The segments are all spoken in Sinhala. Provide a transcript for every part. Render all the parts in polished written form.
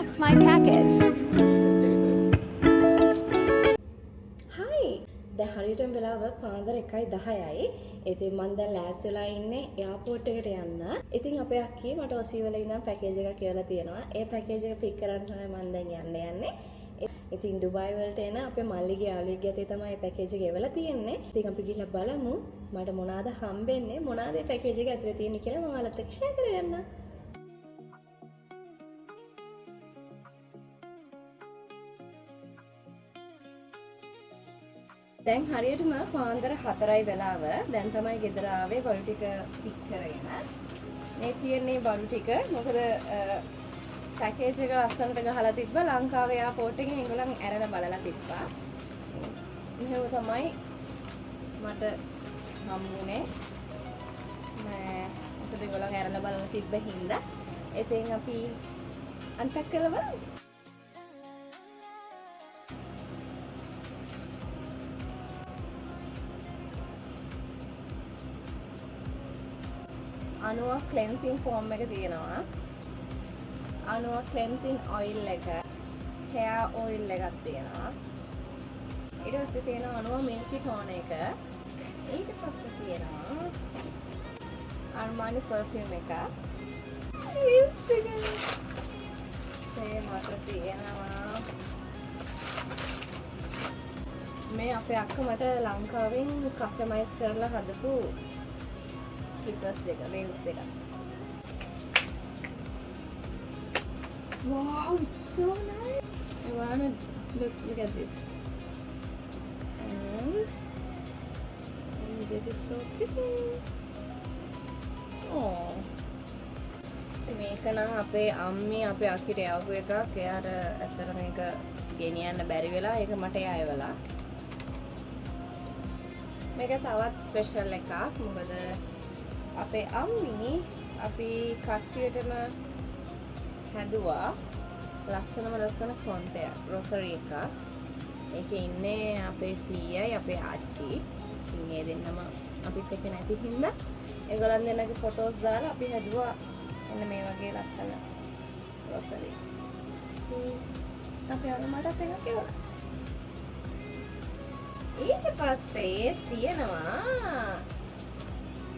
unbox my package. Hi. දැන් හරියටම වෙලාව පාන්දර 1:10යි. ඉතින් මම දැන් ලෑස්ති වෙලා ඉන්නේ එයාපෝට් එකට යන්න. ඉතින් අපේ අක්කී මට ඔසී වල ඉඳන් පැකේජ් එකක් කියලා තියෙනවා. ඒ පැකේජ් එක පික් කරන්න තමයි මම දැන් යන්නේ. ඉතින් ඩුබායි වලට එන අපේ මල්ලිගේ යාළුවෙක්ගේ අතේ තමයි මේ පැකේජ් එක එවලා තියෙන්නේ. ඉතින් අපි ගිහලා බලමු මට මොනවාද හම්බෙන්නේ මොනවාද මේ පැකේජ් එක ඇතුලේ තියෙන්නේ කියලා මම ඔයාලත් එක්ක ෂෙයා කරගෙන යන්න. දැන් හරියටම පාන්දර 4යි වෙලාව. දැන් තමයි ගෙදර ආවේ බඩු ටික පික් කරගෙන. මේ තියෙන්නේ බඩු ටික. මොකද පැකේජ් එක අස්සනට ගහලා තිබ්බා ලංකාවේ එයාපෝට් එකෙන් ඒගොල්ලන් ඇරලා බලලා තිබ්බා. එහෙම තමයි මට හම්බුනේ. මොකද ඒගොල්ලන් ඇරලා බලලා තිබ්බ හින්දා. ඉතින් අපි අන්පැක් කරලා බලමු. අනුව ක්ලෙන්සින් ෆෝම් එක තියෙනවා. අනුව ක්ලෙන්සින් ඔයිල් එක, हेयर ඔයිල් එකක් තියෙනවා. ඊට පස්සේ තියෙනවා අනුව මිල්කි ටෝන් එක. ඊට පස්සේ තියෙනවා අර්මානි පර්ෆියුම් එක. ලිප්ස්ටික් එක. ඒ මත තියෙනවා. මේ අපේ අක්ක මට ලංකාවෙන් කස්ටමයිස් කරලා හදපු slippers දෙක, waves දෙක. Wow, it's so nice. I wanna look at this. And this is so pretty. Oh. මේක නම් අපේ අම්මී අපේ අක්කිට යවපු එකක්. එයාට ඇත්තට මේක ගෙනියන්න බැරි වෙලා ඒක මට යවලා. මේක තවත් ස්පෙෂල් එකක්. මොකද අපේ අම්මී අපි කට්ටියටම හැදුවා ලස්සන කොන්තයක් රොසරි එකක්. ඒකේ ඉන්නේ අපේ සීයයි අපේ ආච්චි. ඉතින් ඒ දෙන්නම අපිත් එක්ක නැති හින්දා ඒගොල්ලන් දෙන්නගේ ෆොටෝස් දාලා අපි හැදුවා එන්න මේ වගේ ලස්සන රොසරිස්. අපි අර මටත් එකක් එවලා. ඊට පස්සේ තියෙනවා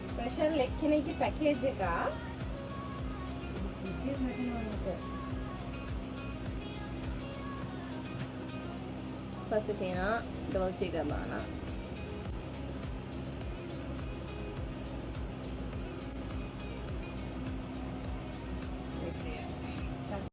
ස්පෙෂල් එක්කෙනෙක්ගේ පැකේජ් එකක්. පස්සේ තියෙනවා ඩෝල්චේ ගබානා.